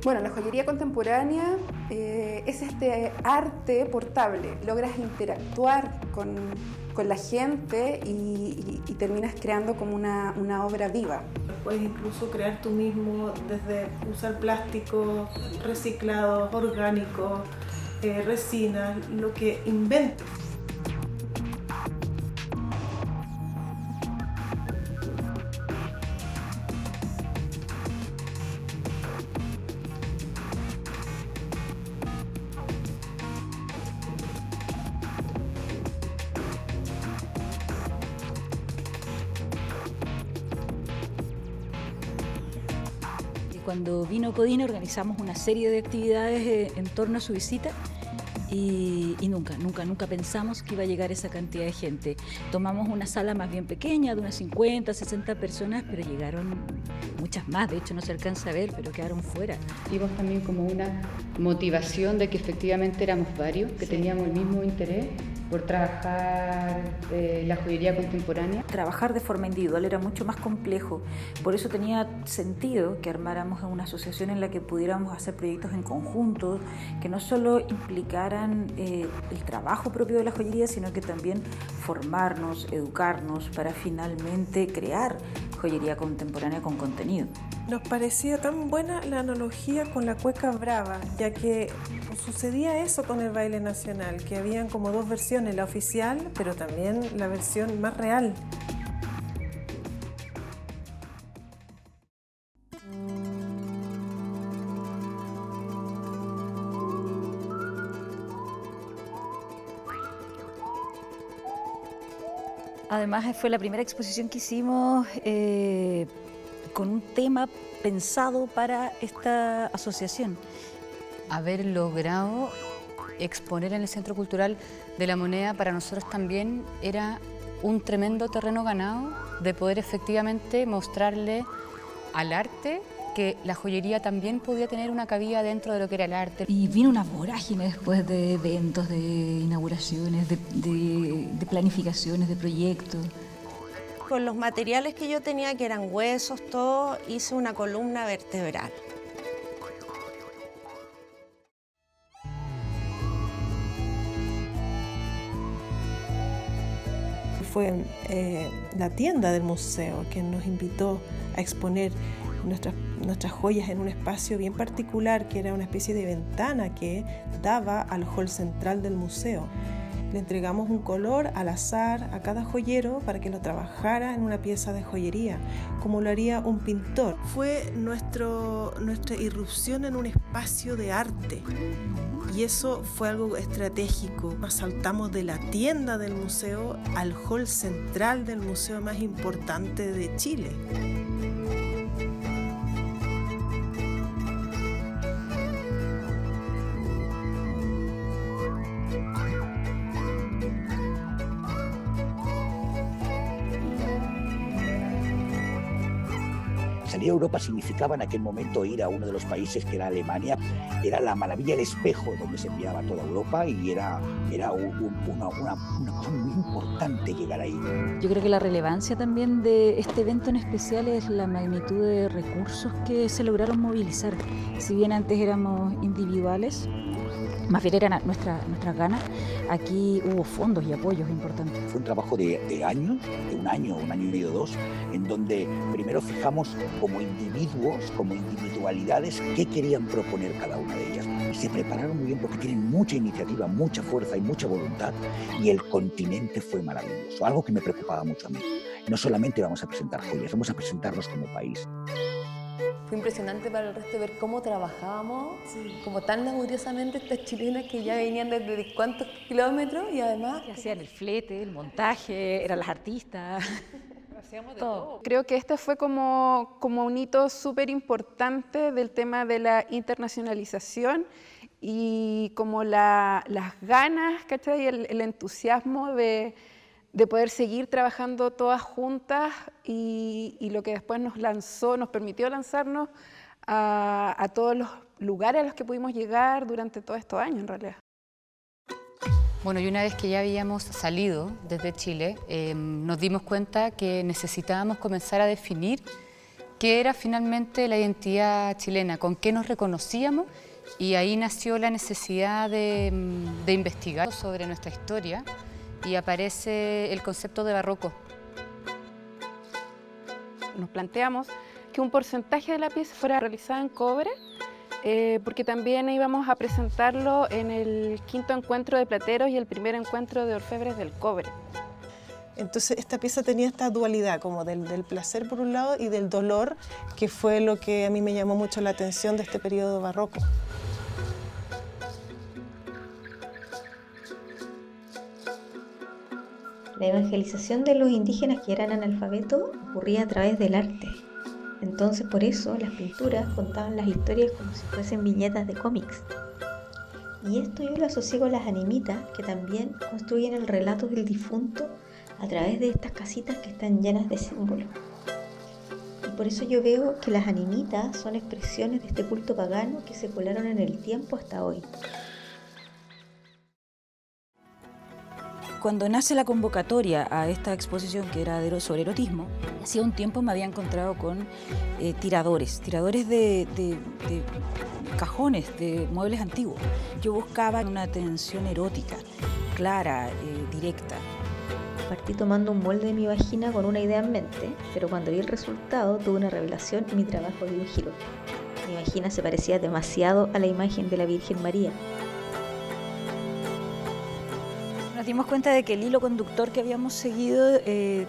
Bueno, la joyería contemporánea es este arte portable. Logras interactuar con la gente y terminas creando como una obra viva. Puedes incluso crear tú mismo desde usar plástico, reciclados, orgánicos, resinas, lo que inventes. Cuando vino Codina organizamos una serie de actividades en torno a su visita y nunca pensamos que iba a llegar esa cantidad de gente. Tomamos una sala más bien pequeña, de unas 50, 60 personas, pero llegaron muchas más, de hecho no se alcanza a ver, pero quedaron fuera. Vimos también como una motivación de que efectivamente éramos varios, que teníamos el mismo interés por trabajar la joyería contemporánea. Trabajar de forma individual era mucho más complejo, por eso tenía sentido que armáramos una asociación en la que pudiéramos hacer proyectos en conjunto, que no solo implicaran el trabajo propio de la joyería, sino que también formarnos, educarnos para finalmente crear joyería contemporánea con contenido. Nos parecía tan buena la analogía con la cueca brava, ya que sucedía eso con el baile nacional, que habían como dos versiones, la oficial, pero también la versión más real. Además fue la primera exposición que hicimos con un tema pensado para esta asociación. Haber logrado exponer en el Centro Cultural de la Moneda para nosotros también era un tremendo terreno ganado de poder efectivamente mostrarle al arte que la joyería también podía tener una cabida dentro de lo que era el arte. Y vino una vorágine después de eventos, de inauguraciones, de planificaciones, de proyectos. Con los materiales que yo tenía, que eran huesos, todo, hice una columna vertebral. Fue la tienda del museo quien nos invitó a exponer nuestras joyas en un espacio bien particular, que era una especie de ventana que daba al hall central del museo. Le entregamos un color al azar a cada joyero para que lo trabajara en una pieza de joyería, como lo haría un pintor. Fue nuestra irrupción en un espacio de arte. Y eso fue algo estratégico. Saltamos de la tienda del museo al hall central del museo más importante de Chile. Salir a Europa significaba en aquel momento ir a uno de los países que era Alemania, era la maravilla del espejo donde se enviaba toda Europa y era una cosa muy importante llegar ahí. Yo creo que la relevancia también de este evento en especial es la magnitud de recursos que se lograron movilizar. Si bien antes éramos individuales, más bien eran nuestras ganas, aquí hubo fondos y apoyos importantes. Fue un trabajo de años, de un año y medio, dos, en donde primero fijamos como individuos, como individualidades, qué querían proponer cada una de ellas. Y se prepararon muy bien porque tienen mucha iniciativa, mucha fuerza y mucha voluntad, y el continente fue maravilloso, algo que me preocupaba mucho a mí. No solamente vamos a presentar joyas, vamos a presentarnos como país. Fue impresionante para el resto ver cómo trabajábamos, como tan laboriosamente estas chilenas que ya venían desde cuántos kilómetros y además... Que hacían el flete, el montaje, eran las artistas. Hacíamos de todo. Creo que este fue como un hito súper importante del tema de la internacionalización y como las ganas, ¿cachai? El entusiasmo de poder seguir trabajando todas juntas y lo que después nos permitió lanzarnos a todos los lugares a los que pudimos llegar durante todos estos años en realidad. Bueno, y una vez que ya habíamos salido desde Chile, nos dimos cuenta que necesitábamos comenzar a definir qué era finalmente la identidad chilena, con qué nos reconocíamos, y ahí nació la necesidad de investigar sobre nuestra historia y aparece el concepto de barroco. Nos planteamos que un porcentaje de la pieza fuera realizada en cobre, porque también íbamos a presentarlo en el 5º encuentro de plateros y el 1er encuentro de orfebres del cobre. Entonces esta pieza tenía esta dualidad como del placer por un lado y del dolor, que fue lo que a mí me llamó mucho la atención de este periodo barroco. La evangelización de los indígenas que eran analfabetos ocurría a través del arte. Entonces por eso las pinturas contaban las historias como si fuesen viñetas de cómics. Y esto yo lo asocié con las animitas, que también construyen el relato del difunto a través de estas casitas que están llenas de símbolos. Y por eso yo veo que las animitas son expresiones de este culto pagano que se colaron en el tiempo hasta hoy. Cuando nace la convocatoria a esta exposición que era sobre erotismo, hacía un tiempo me había encontrado con tiradores de cajones, de muebles antiguos. Yo buscaba una tensión erótica, clara, directa. Partí tomando un molde de mi vagina con una idea en mente, pero cuando vi el resultado tuve una revelación y mi trabajo dio un giro. Mi vagina se parecía demasiado a la imagen de la Virgen María. Nos dimos cuenta de que el hilo conductor que habíamos seguido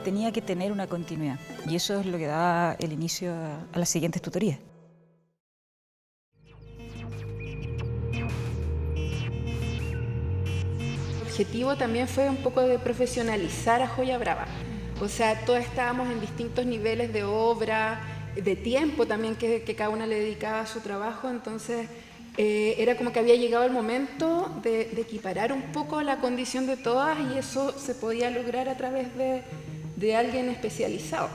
tenía que tener una continuidad, y eso es lo que da el inicio a las siguientes tutorías. El objetivo también fue un poco de profesionalizar a Joya Brava. O sea, todos estábamos en distintos niveles de obra, de tiempo también que cada una le dedicaba a su trabajo, entonces era como que había llegado el momento de equiparar un poco la condición de todas, y eso se podía lograr a través de alguien especializado.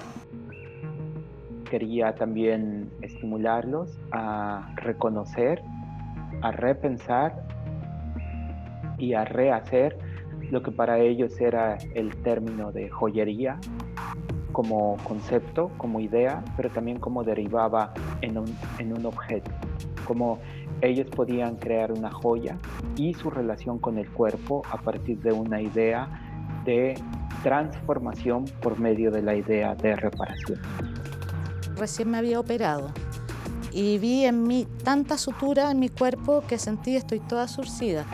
Quería también estimularlos a reconocer, a repensar y a rehacer lo que para ellos era el término de joyería como concepto, como idea, pero también como derivaba en un objeto, como ellos podían crear una joya y su relación con el cuerpo a partir de una idea de transformación por medio de la idea de reparación. Recién me había operado y vi en mí tanta sutura en mi cuerpo que sentí estoy toda surcida.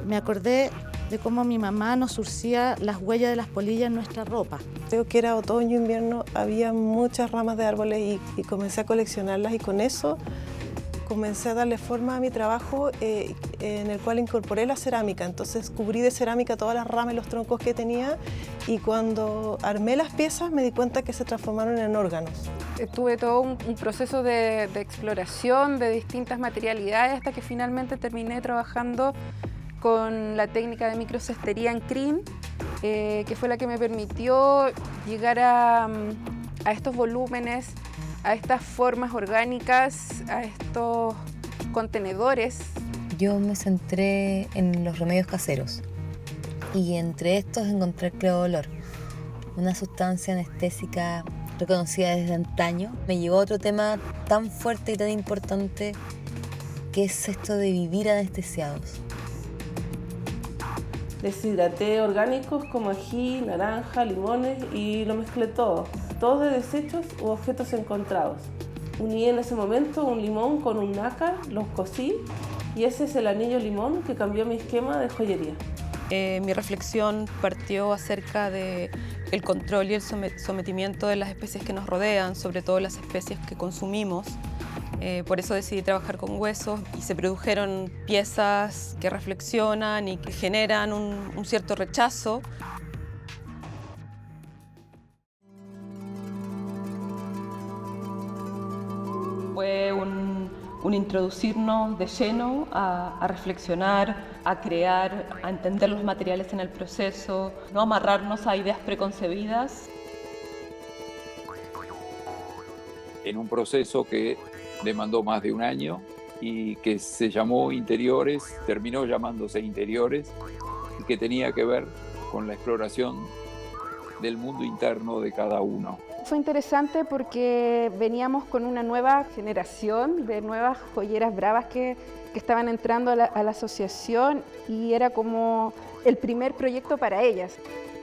Me acordé de cómo mi mamá nos surcía las huellas de las polillas en nuestra ropa. Creo que era otoño, invierno, había muchas ramas de árboles y comencé a coleccionarlas, y con eso comencé a darle forma a mi trabajo en el cual incorporé la cerámica. Entonces cubrí de cerámica todas las ramas y los troncos que tenía, y cuando armé las piezas me di cuenta que se transformaron en órganos. Tuve todo un proceso de exploración de distintas materialidades hasta que finalmente terminé trabajando con la técnica de microcestería en crin, que fue la que me permitió llegar a estos volúmenes, a estas formas orgánicas, a estos contenedores. Yo me centré en los remedios caseros y entre estos encontré el cleodolor, una sustancia anestésica reconocida desde antaño. Me llevó a otro tema tan fuerte y tan importante, que es esto de vivir anestesiados. Deshidraté orgánicos como ají, naranja, limones y lo mezclé todo de desechos u objetos encontrados. Uní en ese momento un limón con un nácar, los cocí, y ese es el anillo limón que cambió mi esquema de joyería. Mi reflexión partió acerca del control y el sometimiento de las especies que nos rodean, sobre todo las especies que consumimos. Por eso decidí trabajar con huesos y se produjeron piezas que reflexionan y que generan un cierto rechazo. Fue un introducirnos de lleno a reflexionar, a crear, a entender los materiales en el proceso, no amarrarnos a ideas preconcebidas. En un proceso que demandó más de un año y que se llamó Interiores, terminó llamándose Interiores, y que tenía que ver con la exploración del mundo interno de cada uno. Fue interesante porque veníamos con una nueva generación de nuevas joyeras bravas que estaban entrando a la asociación y era como el primer proyecto para ellas.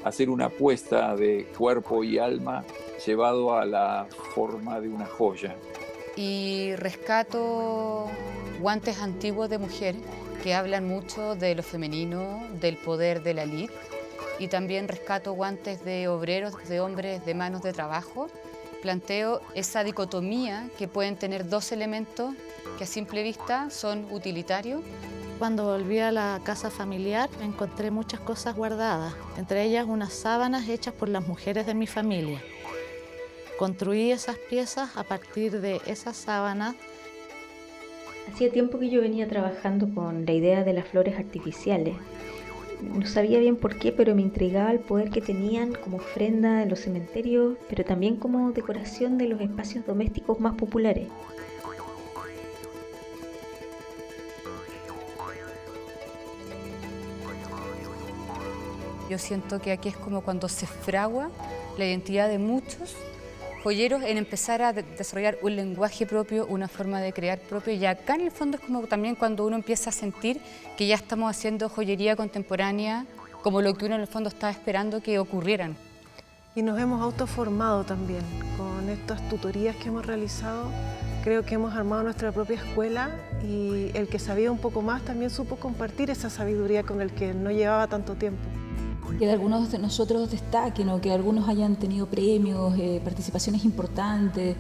Hacer una apuesta de cuerpo y alma llevado a la forma de una joya. Y rescato guantes antiguos de mujer que hablan mucho de lo femenino, del poder de la lid, y también rescato guantes de obreros, de hombres de manos de trabajo. Planteo esa dicotomía que pueden tener dos elementos que a simple vista son utilitarios. Cuando volví a la casa familiar encontré muchas cosas guardadas, entre ellas unas sábanas hechas por las mujeres de mi familia. Construí esas piezas a partir de esas sábanas. Hacía tiempo que yo venía trabajando con la idea de las flores artificiales. No sabía bien por qué, pero me intrigaba el poder que tenían como ofrenda en los cementerios, pero también como decoración de los espacios domésticos más populares. Yo siento que aquí es como cuando se fragua la identidad de muchos joyeros en empezar a desarrollar un lenguaje propio, una forma de crear propio, y acá en el fondo es como también cuando uno empieza a sentir que ya estamos haciendo joyería contemporánea como lo que uno en el fondo estaba esperando que ocurrieran. Y nos hemos autoformado también con estas tutorías que hemos realizado. Creo que hemos armado nuestra propia escuela y el que sabía un poco más también supo compartir esa sabiduría con el que no llevaba tanto tiempo. Que algunos de nosotros destaquen o que algunos hayan tenido premios, participaciones importantes,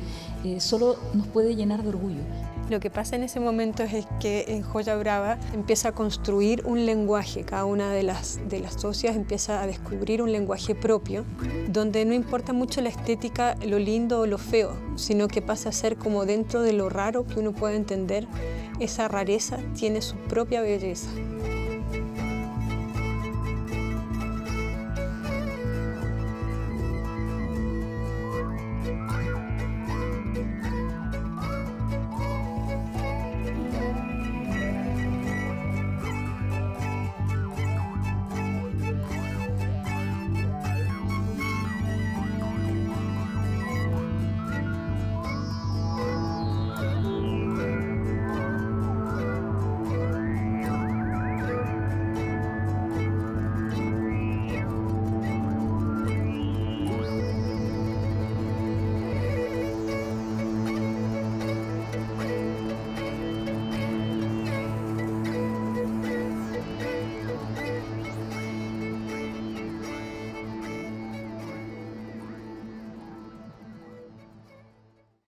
solo nos puede llenar de orgullo. Lo que pasa en ese momento es que en Joya Brava empieza a construir un lenguaje, cada una de las socias empieza a descubrir un lenguaje propio, donde no importa mucho la estética, lo lindo o lo feo, sino que pasa a ser como dentro de lo raro que uno puede entender, esa rareza tiene su propia belleza.